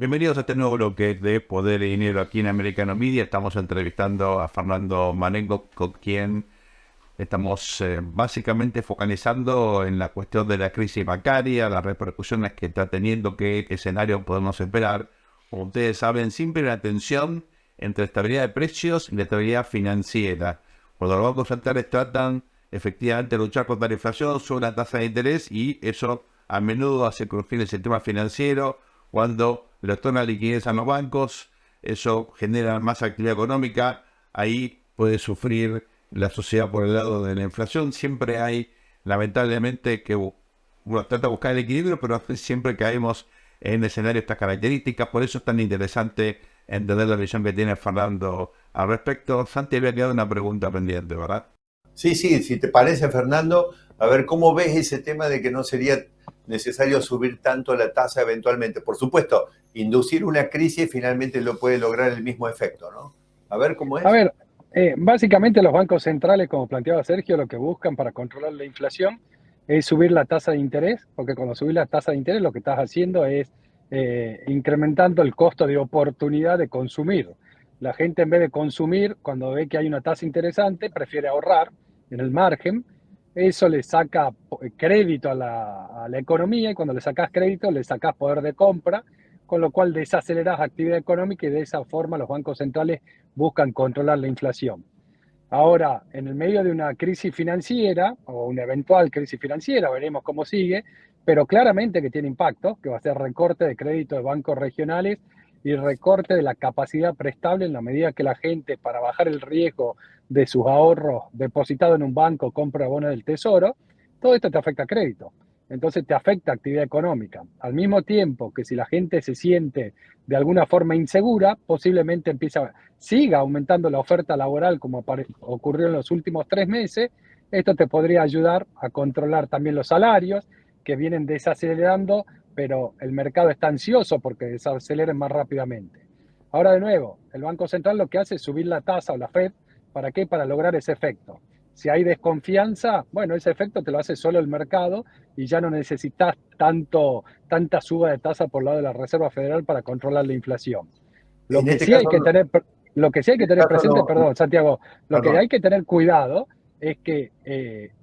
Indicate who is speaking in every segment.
Speaker 1: Bienvenidos a este nuevo bloque de Poder y Dinero aquí en Americano Media. Estamos entrevistando a Fernando Marengo, con quien estamos básicamente focalizando en la cuestión de la crisis bancaria, las repercusiones que está teniendo, qué escenario podemos esperar. Como ustedes saben, siempre la tensión entre estabilidad de precios y la estabilidad financiera. Cuando los bancos centrales tratan efectivamente de luchar contra la inflación, sube la tasa de interés y eso a menudo hace crujir el sistema financiero. Cuando le torna liquidez a los bancos, eso genera más actividad económica, ahí puede sufrir la sociedad por el lado de la inflación. Siempre hay, lamentablemente, que uno trata de buscar el equilibrio, pero siempre caemos en escenarios de estas características. Por eso es tan interesante entender la visión que tiene Fernando al respecto. Santi, había quedado una pregunta pendiente, ¿verdad?
Speaker 2: Sí, sí, si te parece, Fernando, a ver cómo ves ese tema de que no sería necesario subir tanto la tasa eventualmente. Por supuesto, inducir una crisis finalmente lo puede lograr el mismo efecto, ¿no? A ver cómo
Speaker 3: A
Speaker 2: es.
Speaker 3: ver, básicamente los bancos centrales, como planteaba Sergio, lo que buscan para controlar la inflación es subir la tasa de interés, porque cuando subís la tasa de interés lo que estás haciendo es incrementando el costo de oportunidad de consumir. La gente en vez de consumir, cuando ve que hay una tasa interesante, prefiere ahorrar en el margen. Eso le saca crédito a la economía y cuando le sacás crédito le sacás poder de compra, con lo cual desacelerás actividad económica y de esa forma los bancos centrales buscan controlar la inflación. Ahora, en el medio de una crisis financiera o una eventual crisis financiera, veremos cómo sigue, pero claramente que tiene impacto, que va a ser recorte de crédito de bancos regionales y recorte de la capacidad prestable en la medida que la gente, para bajar el riesgo de sus ahorros depositados en un banco, compra bonos del tesoro. Todo esto te afecta a crédito. Entonces te afecta a actividad económica. Al mismo tiempo que si la gente se siente de alguna forma insegura, posiblemente siga aumentando la oferta laboral como ocurrió en los últimos 3 meses. Esto te podría ayudar a controlar también los salarios que vienen desacelerando, pero el mercado está ansioso porque desaceleren más rápidamente. Ahora de nuevo, el Banco Central lo que hace es subir la tasa o la Fed. ¿Para qué? Para lograr ese efecto. Si hay desconfianza, bueno, ese efecto te lo hace solo el mercado y ya no necesitas tanta suba de tasa por lado de la Reserva Federal para controlar la inflación. Lo
Speaker 2: En
Speaker 3: que
Speaker 2: este
Speaker 3: sí hay
Speaker 2: caso,
Speaker 3: que tener, lo que sí hay
Speaker 2: en
Speaker 3: que
Speaker 2: este
Speaker 3: tener
Speaker 2: caso
Speaker 3: presente,
Speaker 2: no,
Speaker 3: perdón, Santiago, lo que
Speaker 2: perdón.
Speaker 3: hay que tener cuidado es que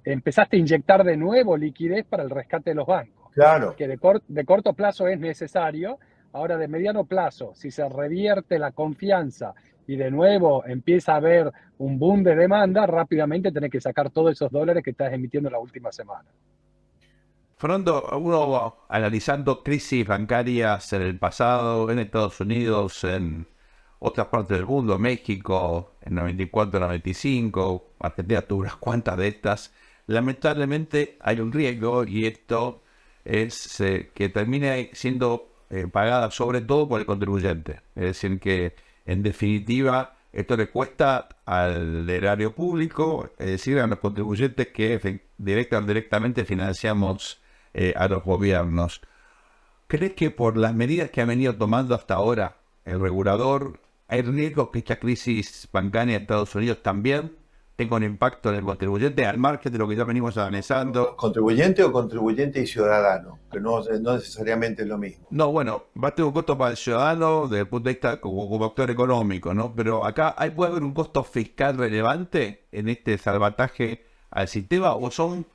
Speaker 3: empezaste a inyectar de nuevo liquidez para el rescate de los bancos,
Speaker 2: Claro.
Speaker 3: que de corto plazo es necesario. Ahora, de mediano plazo, si se revierte la confianza y de nuevo empieza a haber un boom de demanda, rápidamente tenés que sacar todos esos dólares que estás emitiendo en la última semana.
Speaker 1: Fernando, uno analizando crisis bancarias en el pasado, en Estados Unidos, en otras partes del mundo, México, en 94, 95, Argentina tuvo unas cuantas de estas. Lamentablemente hay un riesgo y esto es que termine siendo pagada sobre todo por el contribuyente. Es decir, que en definitiva esto le cuesta al erario público, es decir, a los contribuyentes que directa o indirectamente financiamos a los gobiernos. ¿Crees que por las medidas que ha venido tomando hasta ahora el regulador, hay riesgo que esta crisis bancaria en Estados Unidos también tenga un impacto en el contribuyente, al margen de lo que ya venimos analizando?
Speaker 2: Contribuyente o contribuyente y ciudadano, que no necesariamente es lo mismo.
Speaker 1: No, bueno, va a tener un costo para el ciudadano desde el punto de vista como actor económico, ¿no? Pero acá puede haber un costo fiscal relevante en este salvataje al sistema, o son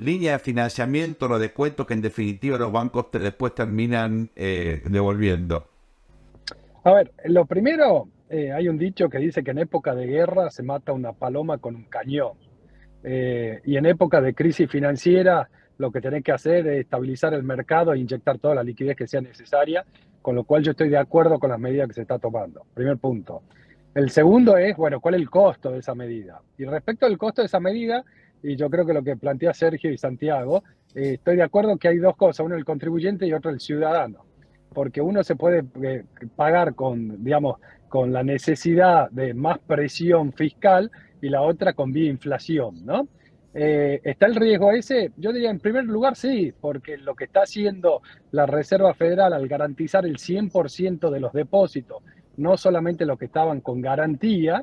Speaker 1: línea de financiamiento, los descuentos que en definitiva los bancos después terminan devolviendo.
Speaker 3: A ver, lo primero, hay un dicho que dice que en época de guerra se mata una paloma con un cañón. Y en época de crisis financiera, lo que tenés que hacer es estabilizar el mercado e inyectar toda la liquidez que sea necesaria, con lo cual yo estoy de acuerdo con las medidas que se está tomando. Primer punto. El segundo es, bueno, ¿cuál es el costo de esa medida? Y respecto al costo de esa medida, y yo creo que lo que plantea Sergio y Santiago, estoy de acuerdo que hay dos cosas, uno el contribuyente y otro el ciudadano, porque uno se puede pagar con, digamos, con la necesidad de más presión fiscal y la otra con vía inflación, ¿no? ¿Está el riesgo ese? Yo diría, en primer lugar, sí, porque lo que está haciendo la Reserva Federal al garantizar el 100% de los depósitos, no solamente los que estaban con garantía,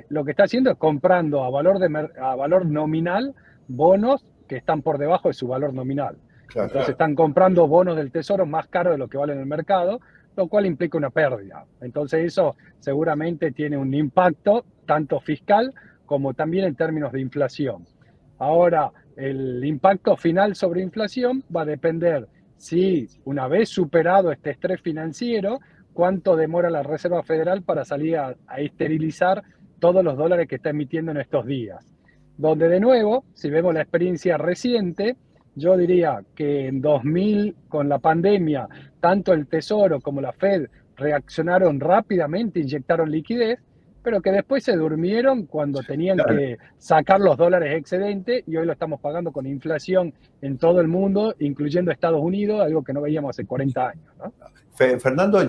Speaker 3: lo que está haciendo es comprando a valor nominal bonos que están por debajo de su valor nominal.
Speaker 2: Claro.
Speaker 3: Entonces están comprando bonos del tesoro más caros de lo que vale en el mercado, lo cual implica una pérdida. Entonces eso seguramente tiene un impacto tanto fiscal como también en términos de inflación. Ahora, el impacto final sobre inflación va a depender si una vez superado este estrés financiero, cuánto demora la Reserva Federal para salir a esterilizar todos los dólares que está emitiendo en estos días. Donde de nuevo, si vemos la experiencia reciente, yo diría que en 2000, con la pandemia, tanto el Tesoro como la Fed reaccionaron rápidamente, inyectaron liquidez, pero que después se durmieron cuando tenían
Speaker 2: Claro.
Speaker 3: que sacar los dólares excedentes y hoy lo estamos pagando con inflación en todo el mundo, incluyendo Estados Unidos, algo que no veíamos hace 40 años, ¿no?
Speaker 2: Fernando,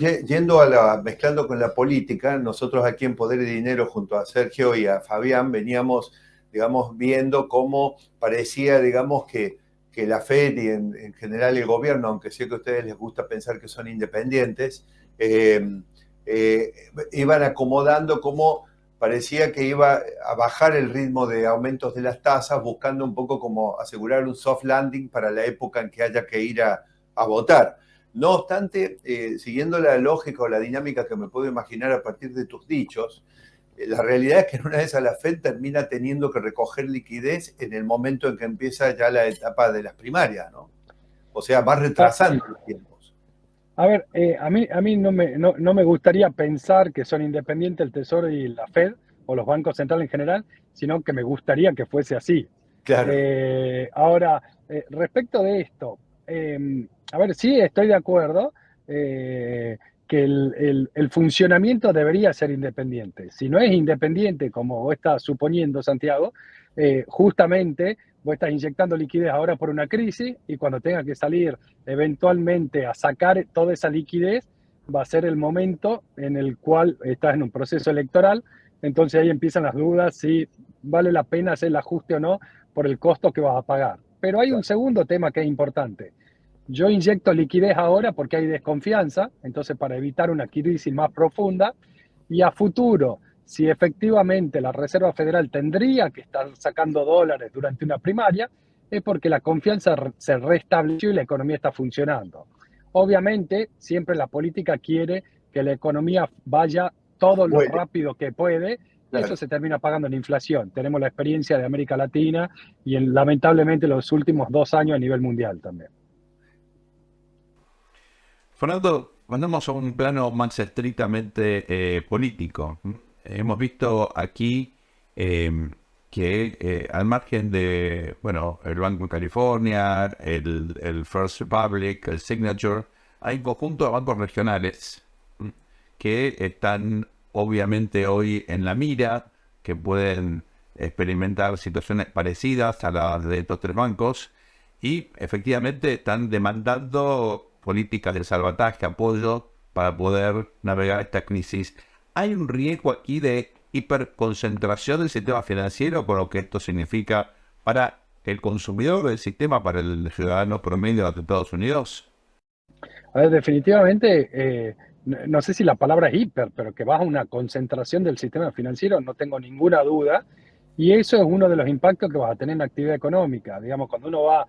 Speaker 2: mezclando con la política, nosotros aquí en Poder y Dinero, junto a Sergio y a Fabián, veníamos, digamos, viendo cómo parecía, digamos, que la Fed y en general el gobierno, aunque sé que a ustedes les gusta pensar que son independientes, iban acomodando cómo parecía que iba a bajar el ritmo de aumentos de las tasas, buscando un poco como asegurar un soft landing para la época en que haya que ir a votar. No obstante, siguiendo la lógica o la dinámica que me puedo imaginar a partir de tus dichos, la realidad es que en una de esas la Fed termina teniendo que recoger liquidez en el momento en que empieza ya la etapa de las primarias, ¿no? O sea, va retrasando los tiempos.
Speaker 3: A ver, a mí no me gustaría pensar que son independientes el Tesoro y la Fed, o los bancos centrales en general, sino que me gustaría que fuese así.
Speaker 2: Claro.
Speaker 3: Ahora, respecto de esto, a ver, sí estoy de acuerdo que el funcionamiento debería ser independiente. Si no es independiente, como vos estás suponiendo, Santiago, justamente vos estás inyectando liquidez ahora por una crisis y cuando tenga que salir eventualmente a sacar toda esa liquidez, va a ser el momento en el cual estás en un proceso electoral. Entonces ahí empiezan las dudas si vale la pena hacer el ajuste o no por el costo que vas a pagar. Pero hay un segundo tema que es importante. Yo inyecto liquidez ahora porque hay desconfianza, entonces para evitar una crisis más profunda, y a futuro, si efectivamente la Reserva Federal tendría que estar sacando dólares durante una primaria, es porque la confianza se restableció y la economía está funcionando. Obviamente, siempre la política quiere que la economía vaya todo lo rápido que puede, y eso se termina pagando en inflación. Tenemos la experiencia de América Latina y lamentablemente los últimos 2 años a nivel mundial también.
Speaker 1: Fernando, mandamos a un plano más estrictamente político. Hemos visto aquí que al margen de, bueno, el Banco de California, el First Republic, el Signature, hay un conjunto de bancos regionales que están obviamente hoy en la mira, que pueden experimentar situaciones parecidas a las de estos 3 bancos y efectivamente están demandando políticas de salvataje, apoyo para poder navegar esta crisis. ¿Hay un riesgo aquí de hiperconcentración del sistema financiero por lo que esto significa para el consumidor del sistema, para el ciudadano promedio de Estados Unidos?
Speaker 3: A ver, definitivamente, no sé si la palabra es hiper, pero que va a una concentración del sistema financiero, no tengo ninguna duda. Y eso es uno de los impactos que vas a tener en la actividad económica. Digamos, cuando uno va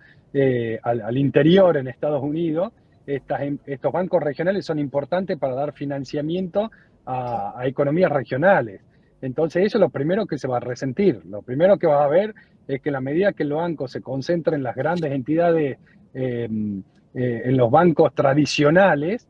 Speaker 3: al interior en Estados Unidos, estos bancos regionales son importantes para dar financiamiento a economías regionales. Entonces eso es lo primero que se va a resentir. Lo primero que vas a ver es que en la medida que el banco se concentra en las grandes entidades, en los bancos tradicionales,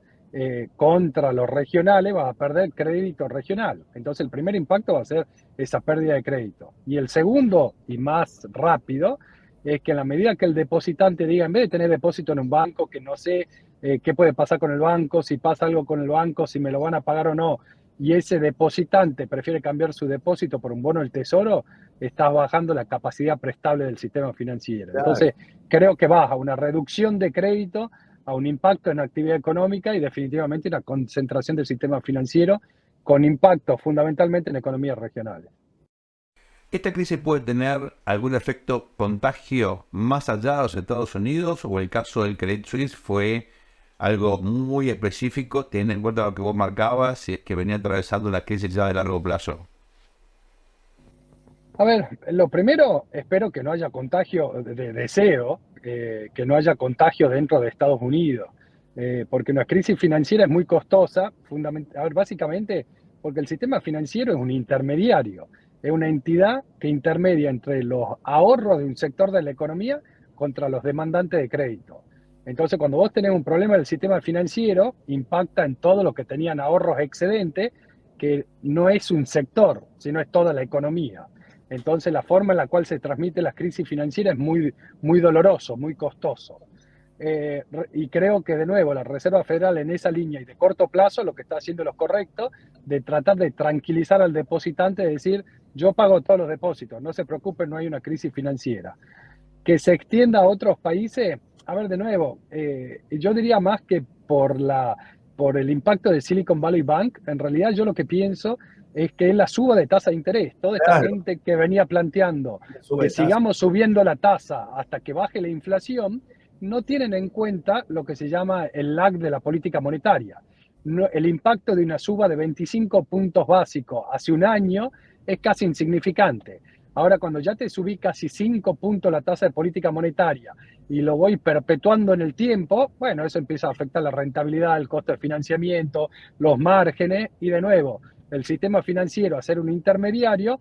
Speaker 3: contra los regionales, vas a perder crédito regional. Entonces el primer impacto va a ser esa pérdida de crédito. Y el segundo, y más rápido, es que en la medida que el depositante diga, en vez de tener depósito en un banco, que no sé qué puede pasar con el banco, si pasa algo con el banco, si me lo van a pagar o no, y ese depositante prefiere cambiar su depósito por un bono del tesoro, estás bajando la capacidad prestable del sistema financiero.
Speaker 2: Claro.
Speaker 3: Entonces, creo que baja una reducción de crédito, a un impacto en la actividad económica y definitivamente una concentración del sistema financiero con impacto fundamentalmente en economías regionales.
Speaker 1: ¿Esta crisis puede tener algún efecto contagio más allá de los Estados Unidos o el caso del Credit Suisse fue algo muy específico, teniendo en cuenta lo que vos marcabas, y es que venía atravesando una crisis ya de largo plazo?
Speaker 3: A ver, lo primero, espero que no haya contagio de deseo, que no haya contagio dentro de Estados Unidos, porque una crisis financiera es muy costosa, básicamente porque el sistema financiero es un intermediario, es una entidad que intermedia entre los ahorros de un sector de la economía contra los demandantes de crédito. Entonces, cuando vos tenés un problema del sistema financiero, impacta en todos los que tenían ahorros excedentes, que no es un sector, sino es toda la economía. Entonces, la forma en la cual se transmite la crisis financiera es muy, muy doloroso, muy costoso. Y creo que, de nuevo, la Reserva Federal en esa línea y de corto plazo lo que está haciendo es lo correcto, de tratar de tranquilizar al depositante, de decir, yo pago todos los depósitos, no se preocupen, no hay una crisis financiera. Que se extienda a otros países, a ver, de nuevo, yo diría más que por el impacto de Silicon Valley Bank, en realidad yo lo que pienso es que es la suba de tasa de interés. Toda esta gente que venía planteando que sigamos subiendo la tasa hasta que baje la inflación, no tienen en cuenta lo que se llama el lag de la política monetaria. El impacto de una suba de 25 puntos básicos hace un año es casi insignificante. Ahora, cuando ya te subí casi 5 puntos la tasa de política monetaria y lo voy perpetuando en el tiempo, bueno, eso empieza a afectar la rentabilidad, el costo de financiamiento, los márgenes y, de nuevo, el sistema financiero, a ser un intermediario,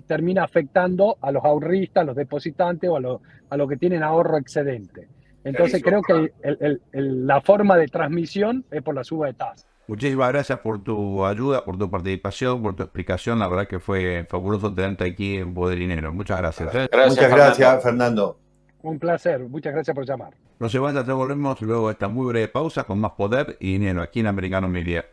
Speaker 3: termina afectando a los ahorristas, a los depositantes o a los que tienen ahorro excedente. Entonces creo que la forma de transmisión es por la suba de tasa.
Speaker 1: Muchísimas gracias por tu ayuda, por tu participación, por tu explicación. La verdad que fue fabuloso tenerte aquí en Poder Dinero. Muchas gracias.
Speaker 2: Muchas gracias, Fernando.
Speaker 3: Un placer. Muchas gracias por llamar.
Speaker 1: No se vayan, te volvemos luego de esta muy breve pausa con más Poder y Dinero aquí en Americano Media.